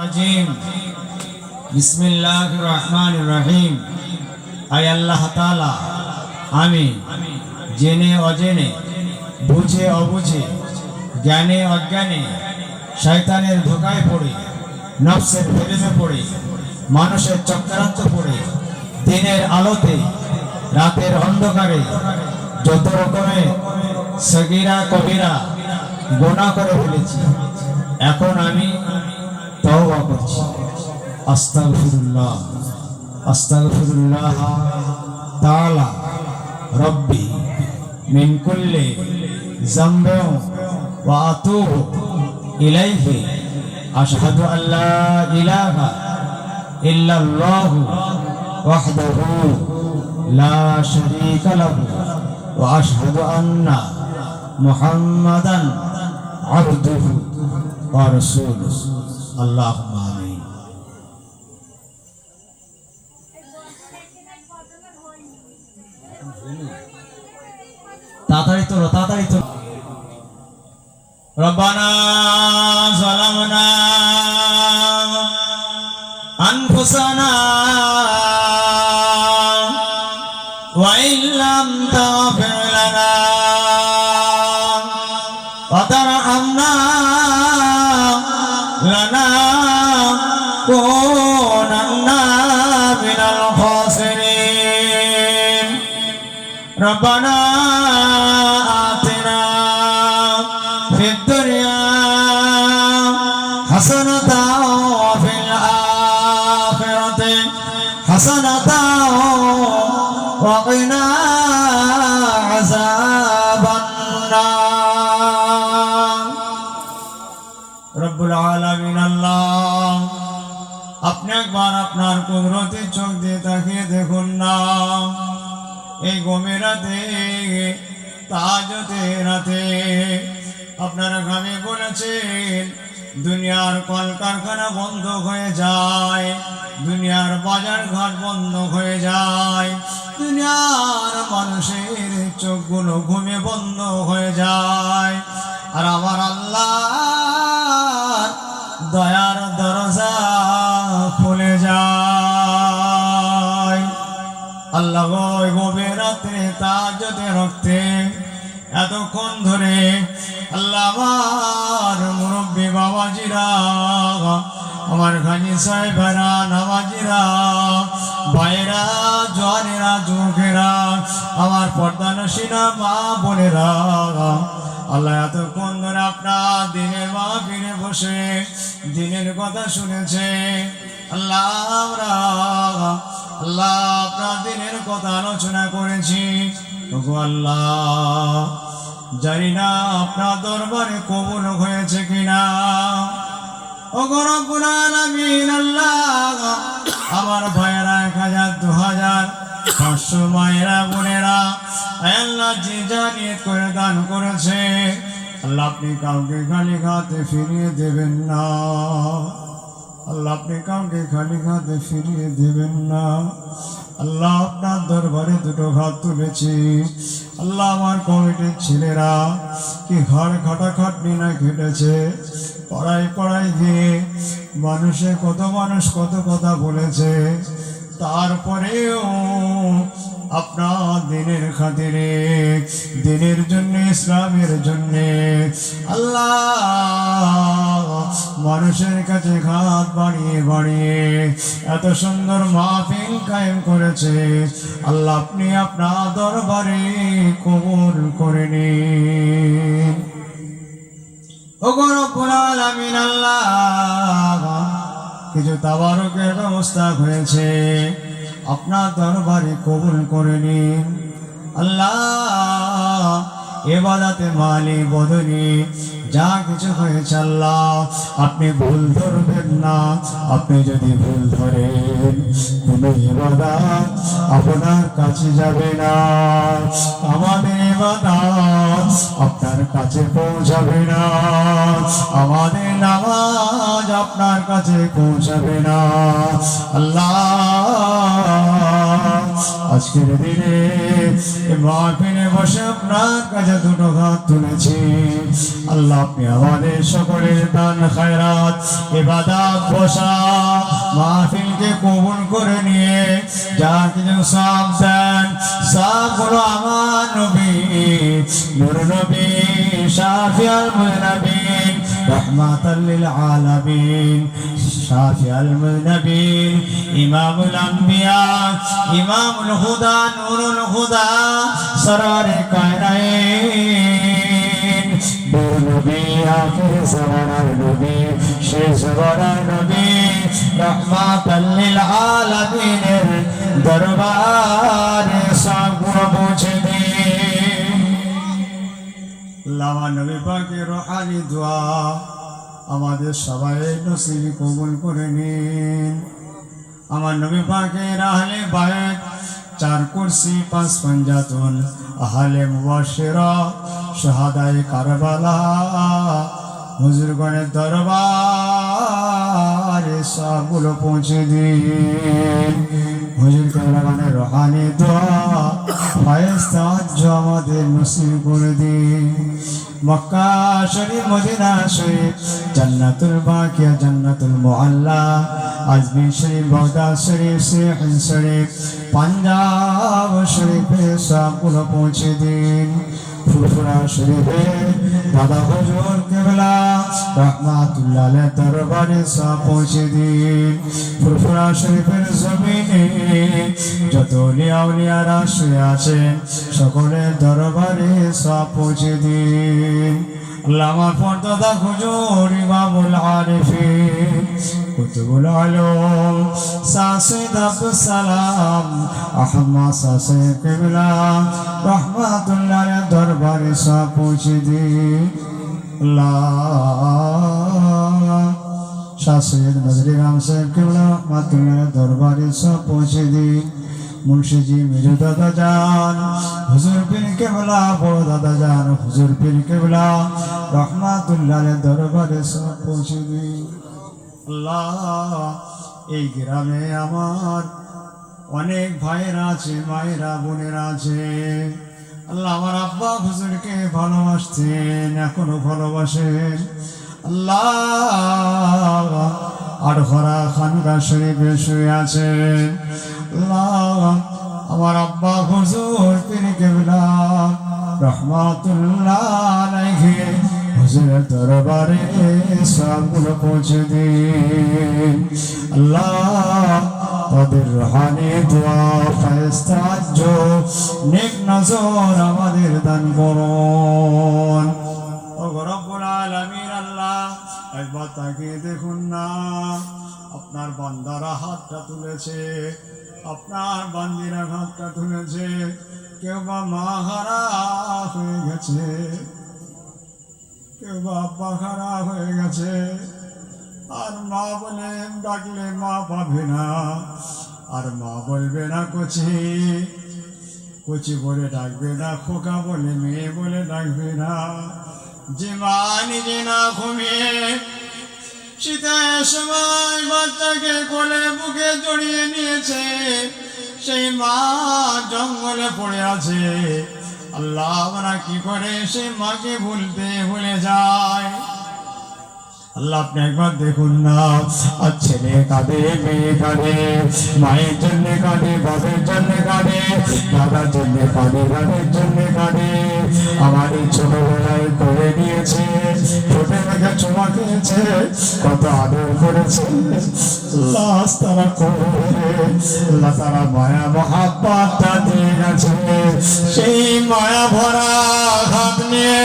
রাজিম বিসমিল্লাহির রহমানির রহিম। আয় আল্লাহ তাআলা, আমি জেনে অজেনে, বুঝে অবুঝে, জ্ঞানে অজ্ঞানে শয়তানের ধোকায় পড়ে, নফসের প্রেমে পড়ে, মানুষের চক্রান্ত পড়ে, দিনের আলোতে রাতের অন্ধকারে যত রকমের সগীরা কবিরা গুনাহ করে ফেলেছি। এখন আমি তওবা করছি। আস্তাগফিরুল্লাহ আস্তাগফিরুল্লাহ তাআলা রব্বি মিন কুল্লি যামবিন ওয়া আতুবু ইলাইহি আশহাদু আল্লা ইলাহা ইল্লাল্লাহু ওয়াহদাহু লা শারীকা লাহু ওয়া আশহাদু আন্না মুহাম্মাদান আবদুহু ওয়া রাসূলুহু। আল্লাহুম্মা আমিন। তাড়াতাড়ি তো রব্বানা যালামনা আনফুসানা ওয়া ইল্লাম তাগফির লানা ওয়া তারহামনা লানাকুনান্না মিনাল খাসিরিন। রব্বানা আতিনা ফিদ দুনিয়া হাসানাতাও ওয়া ফিল আখিরাতি হাসানাতাও ওয়া কিনা আযাবান নার। রব্বুল আলামিন আল্লাহ, আপনি একবার আপনার কুদরতের চোখ দিয়ে তাকিয়ে দেখুন না, এই গমের রাতে, তাহাজ্জুদের রাতে আপনারা ঘামে বলেছেন দুনিয়ার কলকারখানা বন্ধ হয়ে যায়, দুনিয়ার বাজার ঘাট বন্ধ হয়ে যায়, দুনিয়ার মানুষের চোখগুলো ঘুমে বন্ধ হয়ে যায়, আর আমার আল্লাহ দয়ার দরজা খুলে যায়। আল্লাহ ওই গভীর রাত্রে তাহাজ্জুদের রক্তে এতক্ষণ ধরে আল্লাহ আমার মুরব্বী বাবাজিরা, আমার গাজী সাহেবেরা, নামাজিরা, ভাইরা, জওয়ানেরা, যুবকেরা, আমার পর্দানশীলা মা বোনেরা, আল্লাহ এতক্ষণ ধরে আপনার দিনের মাহফিলে বসে দিনের কথা শুনেছে। আল্লাহ আমরা আল্লাহ আপনার দিনের কথা আলোচনা করেছি। ওগো আল্লাহ, জানি না আপনার দরবারে কবুল হয়েছে কিনা। ওগো রব্বুল আলামিন আল্লাহ, আমার ভাইয়েরা 1000 2000 500 মায়েরা বোনেরা আল্লাহ যে যা নিয়ত করে দান করেছে, আল্লাহ আপনি কাউকে খালি হাতে ফিরিয়ে দেবেন না। আল্লাহ আপনি কাউকে খালি হাতে ফিরিয়ে দেবেন না। আল্লাহ আপনার দরবারে দুটো হাত তুলেছি। আল্লাহ আমার কমিটির ছেলেরা কি ঘর খাটাখাটনি না খেটেছে, পড়ায় গিয়ে মানুষে কত মানুষ কত কথা বলেছে, তারপরেও আপনার দিনের খাতিরে, দিনের জন্য, ইসলামের জন্য আল্লাহ মানুষের কাছে হাত বাড়িয়ে বাড়িয়ে এত সুন্দর মাহফিল কায়েম করেছে। আল্লাহ আপনি আপনার দরবারে কবুল করে নিন। ওগো রব্বুল আলামিন আল্লাহ, কিছু তাবারকের ব্যবস্থা হয়েছে, আপনার দরবারে কবুল করে নিন। আল্লাহ ইবাদতে মালি বদনি যা কিছু হয়েছে আল্লাহ আপনি ভুল ধরবেন না। আপনি যদি ভুল ধরেন কোনো ইবাদত আপনার কাছে যাবে না, আমাদের ইবাদত আপনার কাছে পৌঁছাবে না, আমাদের নামাজ আপনার কাছে পৌঁছাবে না। আল্লাহ আজকের দিনে মাহফিলে বসে আপনার কাছে দুটো হাত তুলেছি আল্লাহ আপনি আমাদের সকলের দান খায়রাত ইবাদত বসা মাহফিলকে কবুল করে নিয়ে যা কিছু সব দেন সবগুলো আমার নবী নূর নবী শাফিউল মুজনিবিন রাহমাতাল লিল আলামিন শাফিউল মুজনিবিন ইমামুল আম্বিয়া ইমামুল হুদা নূরুল হুদা সরওয়ারে কায়নাইন নূর নবী আখির জামানার নবী শেষ জামানার নবী রাহমাতাল লিল আলামিনের দরবারে সবগুলো পৌঁছে দিন আল্লাহ নবী পাকের রুহানি দোয়া আমাদের সবাই নসিব কবুল করে নিন আমার নবী পাকের আহলে বায়ত চার কুরসি পাঁচ পাঞ্জাতুন আহলে মুবাশশিরা শাহাদায়ে কারবালা হুজুরগণের দরবারে সবগুলো পৌঁছে দিন হুজুর কেবলাগণের রুহানি দোয়া ফায়েস্তা আমাদের নসিব করে দিন মক্কা শরীফ মদিনা শরীফ জান্নাতুল বাকিয়া জান্নাতুল মুআল্লা আজমির শরীফ বাগদাদ শরীফ সিরহিন শরীফ পাঞ্জাব শরীফে সবগুলো পৌঁছে দিন ফুরফুরা শরীফে দাদা হুজুর কেবলা রাহমাতুল্লাহ আলাইহি দরবারে সব পৌঁছে দিন ফুরফুরা শরীফের জমিনে যত আউলিয়ারা শুয়ে আছেন সকলের দরবারে সব পৌঁছে দিন আল্লামা ফরদাদা হুজুর ইমামুল আরিফিন কুতুবুল আলম সাসিদ আব্দুস সালাম আহমদ সাসে কেবলা রাহমাতুল্লাহ আলাইহি দরবারে সব পৌঁছে দিন আল্লাহ শাহ সৈয়দ নজরুল ইসলাম সাহেব কেবলা রাহমাতুল্লাহ আলাইহি দরবারে সব পৌঁছে দিন মুন্সিজি মেজো দাদা জান হুজুর পীর কেবলা বড় দাদা জান হুজুর পীর কেবলা রাহমাতুল্লাহ আলাইহি দরবারে সব পৌঁছে দিন আল্লাহ এই গ্রামে আমার অনেক ভাইয়েরা আছে মায়েরা বোনেরা আছে আল্লাহ আমার আব্বা হুজুরকে ভালোবাসতেন এখনো ভালোবাসেন আল্লাহ আর ভরা খানকা শরীফে শুয়ে আছেন আল্লাহ আমার আব্বা হুজুর পীর কেবলা রাহমাতুল্লাহ আলাইহি হুজুরের দরবারে সবগুলো পৌঁছে দিন আল্লাহ তাদের রুহানি দোয়া ফেরেশতা নেক নজর আমাদের দান করুন ও রব্বুল আলামিন আল্লাহ একবার তাকিয়ে দেখুন না আপনার বান্দারা হাতটা তুলেছে আপনার বান্দিরা হাতটা তুলেছে কেউ বা মা হারা হয়ে গেছে কেউ বা আব্বা হারা হয়ে গেছে আর মা বলে ডাকলে মা পাবে না আর মা বলবে না কচি কচি বলে ডাকবে না খোকা বলে মেয়ে বলে ডাকবে না যে মা নিজে না ঘুমিয়ে শীতের সময় বাচ্চাকে কোলে বুকে জড়িয়ে নিয়েছে সেই মা জঙ্গলে পড়ে আছে আল্লাহ আমরা কি করে সেই মাকে ভুলে যায় আল্লাহ আপনি একবার দেখুন না আর ছেলে কাঁদে মেয়ে কাঁদে মায়ের জন্য কাঁদে বাবার জন্য কাঁদে দাদার জন্য কাঁদে দাদের জন্য কাঁদে আমার এই ছোটবেলায় করে নিয়েছে ছোটে মেঘে চুমা খেয়েছে কত আদর করেছে লাশ তারা করে আল্লাহ তারা মায়া মহাব্বতটা দিয়ে গেছে সেই মায়া ভরা হাত নিয়ে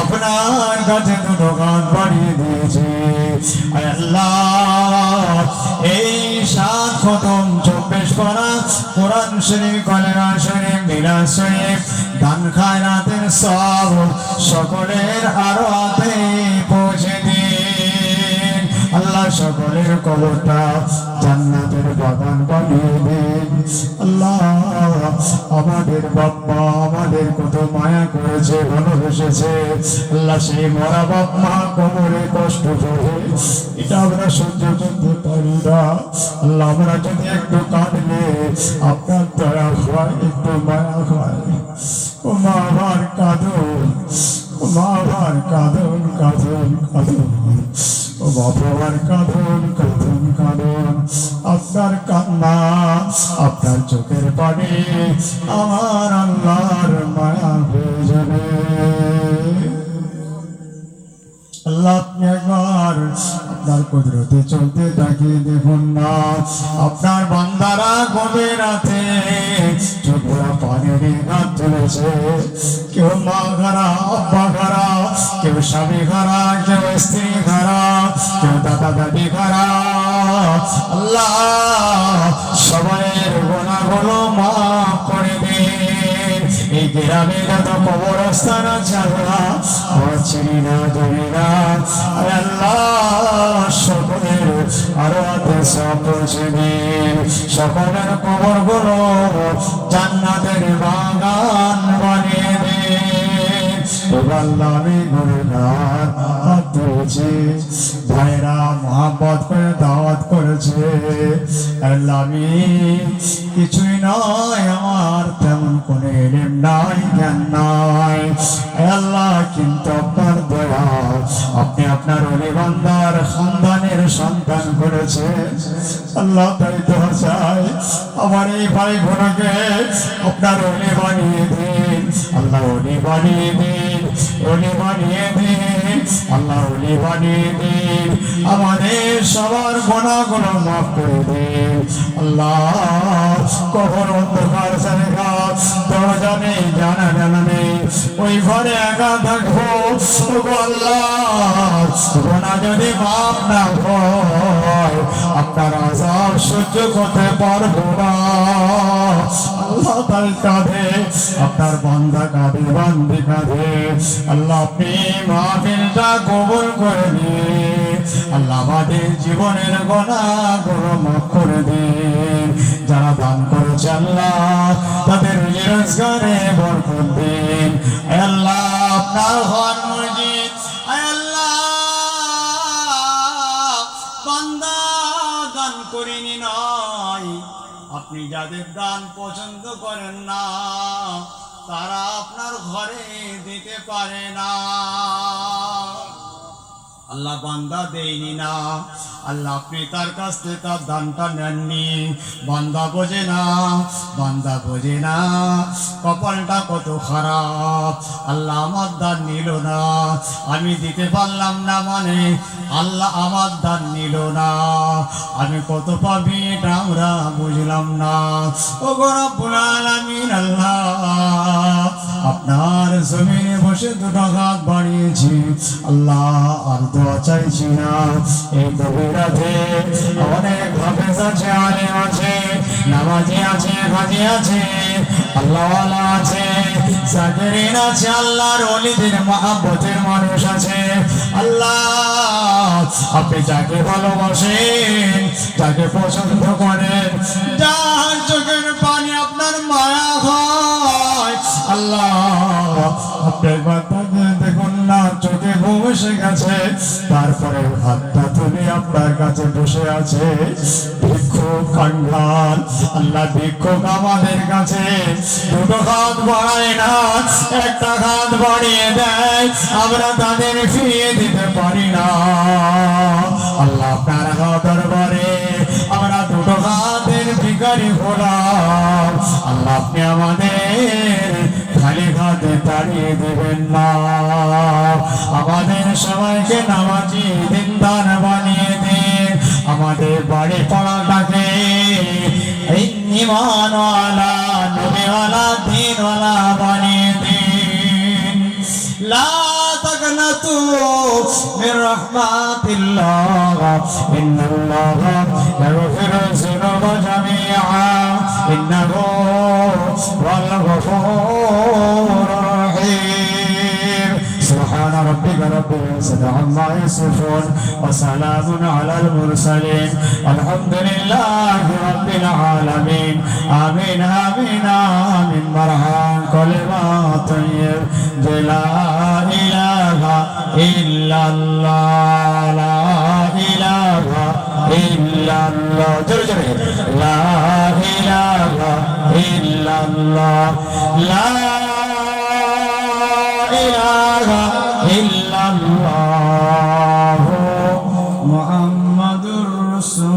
আপনার কাছে দুটো গান বাড়িয়ে দিয়েছে আল্লাহ এই 7 খতম 24 করা কোরআন শরীফ কলেমা শরীফ মিলাদ শরীফ দান খায়রাতের সব সকলের আরো হাতে পৌঁছে দিন আল্লাহ সকলের কবরটা জান্নাতের বাগান বানিয়ে দিন আল্লাহ আমাদের বাবা আমাদের কত মায়া করেছে ভালোবেসেছে আল্লাহ সেই মরা বাপ মা কোমরে কষ্ট করে এটা আমরা সহ্য করতে পারি না। আল্লাহ আমরা যদি একটু কাঁদলে আপনার দয়া হয়, একটু মায়া হয়। ও মা আমার কাঁদুন, ও মা আমার কাঁদুন কাঁদুন কাঁদুন, ও বাবা আমার কাঁদুন কাঁদুন কাঁদুন। আপনার কান্না, আপনার চোখের পানি আমার আল্লাহর মায়া হয়ে যাবে। আল্লাহ আপনি একবার আপনার কুদরতে চলতে তাকিয়ে দেখুন না, আপনার বান্দারা গভীর রাতে চোখরা পানির ঘাট তুলেছে। কেউ মা খারা, আব্বা খারা, কেউ স্বামী খারা, কেউ স্ত্রী খারা, কেউ দাদা দাদি খারা। আল্লাহ সবাইয়ের গুনাহগুলো মাফ করে দিন। এই গ্রামে যত কবরস্থান আছে আল্লাহ চিনি না জানি না, আল্লাহ সকলের আরো হাতে সব পৌঁছে দিন। সকলের কবরগুলো জান্নাতের বাগান বানিয়ে দিন। আল্লাহ আমি গুনাহগার হাত তুলেছি, ভাইরা মহব্বত করে দাওয়াত করেছে। আল্লাহ আমি কিছুই নয়, আমার তেমন কোনো ইলম নাই, জ্ঞান নাই আল্লাহ, কিন্তু আপনার দয়া, আপনি আপনার ওলি বান্দার খানদানের সন্তান করেছে আল্লাহ। তাই তো চাই আমার এই ভাই বোনকে আপনার ওলি বানিয়ে দিন আল্লাহ, ওলি বানিয়ে দিন, ওলি বানিয়ে দিন আল্লাহ, ওলি বানিয়ে দিন। আমাদের সবার গুনাহগুলো মাফ করে দিন আল্লাহ। কখন অন্ধকার জায়গা, দরজা নেই, জানালা নেই, ওই ঘরে একা থাকবো আল্লাহ। গুনাহ যদি মাফ না হয় আপনার আযাব সহ্য করতে পারবো না আল্লাহ। তাই কাঁধে আপনার বান্দা কাঁধে, বান্দি কাঁধে আল্লাহ, আপনি মাহফিলটা কবুল করে দিন আল্লাহ। আমাদের জীবনের গুনাহগুলো মাফ করে দিন। যারা দান করেছে আল্লাহ তাদের রোজগারে বরকত দিন আল্লাহ। আপনার ঘর মসজিদ আল্লাহ বান্দা দান করিনি নয়, আপনি যাদের দান পছন্দ করেন না তারা আপনার ঘরে দিতে পারে না আল্লাহ। বান্দা দেয়নি না আল্লাহ, আপনি তার কাছ থেকে তার দানটা নেননি। বান্দা বোঝে না, বান্দা বোঝে না কপালটা কত খারাপ আল্লাহ, আমার দান নিল না, আমি দিতে পারলাম না মানে আল্লাহ আমার দান নিল না। আমি কত পাবি এটা আমরা বুঝলাম না। ও রব্বুল আলামিন আল্লাহ, আপনার জমিনে বসে দুটো হাত বাড়িয়েছি আল্লাহ, আর দোয়া চাইছি না। এই গভীরাতে অনেক হাফেজ আছে, আলেম আছে, নামাজি আছে, হাজি আছে, আল্লাহওয়ালা আছে, জাকিরিন আছে, আল্লাহর ওলিদের মহব্বতের মানুষ আছে আল্লাহ। আপনি যাকে ভালোবাসেন, যাকে পছন্দ করেন, যার চোখের পানি আপনার মায়া হয় আল্লাহ, আপনি একবার তাকে দেখুন না, চোখে ঘুম এসে গেছে, তারপরে হাতটা তুলে আপনার কাছে বসে আছে। ভিক্ষুক কাঙ্গাল আল্লাহ, ভিক্ষুক আমাদের কাছে দুটো হাত বাড়ায় না, একটা হাত বাড়িয়ে দেয়, আমরা তাদের ফিরিয়ে দিতে পারি না আল্লাহ। আপনার দরবারে আমরা দুটো হাতের ভিখারি হলাম আল্লাহ, আপনি আমাদের খালি হাতে তাড়িয়ে দেবেন না। আমাদের সবাইকে নামাজি দিনদার বানিয়ে দিন। আমাদের বাড়ি পাড়াটাকে ঈমানওয়ালা, নবীওয়ালা, দ্বীনওয়ালা বানিয়ে দিন। লা তাকনাতু মির রাহমাতিল্লাহ, ইন্নাল্লাহা ইয়াগফিরু যুনুবা জামিআ, ইন্নাহু হুয়াল গফুরুর রাহিম। سبحان ربك رب العزة عما يصفون وسلام على المرسلين والحمد لله رب العالمين آمين آمين آمين مرحبا كلمة طيب لا إله إلا الله لا إله إلا ইল্লাল্লাহ জোরে জোরে লা ইলাহা ইল্লাল্লাহ লা ইলাহা ইল্লাল্লাহ মুহাম্মাদুর রাসূলুল্লাহ